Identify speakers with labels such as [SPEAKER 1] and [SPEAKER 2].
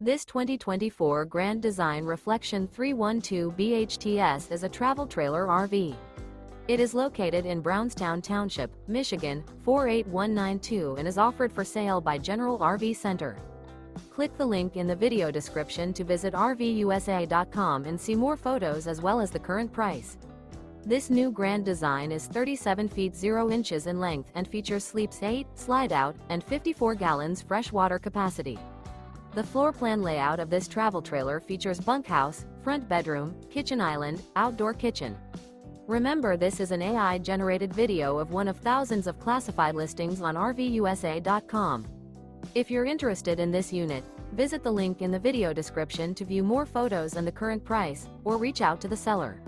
[SPEAKER 1] This 2024 Grand Design Reflection 312 BHTS is a travel trailer RV. It is located in Brownstown Township, Michigan, 48192 and is offered for sale by General RV Center. Click the link in the video description to visit RVUSA.com and see more photos as well as the current price. This new Grand Design is 37 feet 0 inches in length and features sleeps 8, slide-out, and 54 gallons freshwater capacity. The floor plan layout of this travel trailer features bunkhouse, front bedroom, kitchen island, outdoor kitchen. Remember, this is an AI-generated video of one of thousands of classified listings on RVUSA.com. If you're interested in this unit, visit the link in the video description to view more photos and the current price, or reach out to the seller.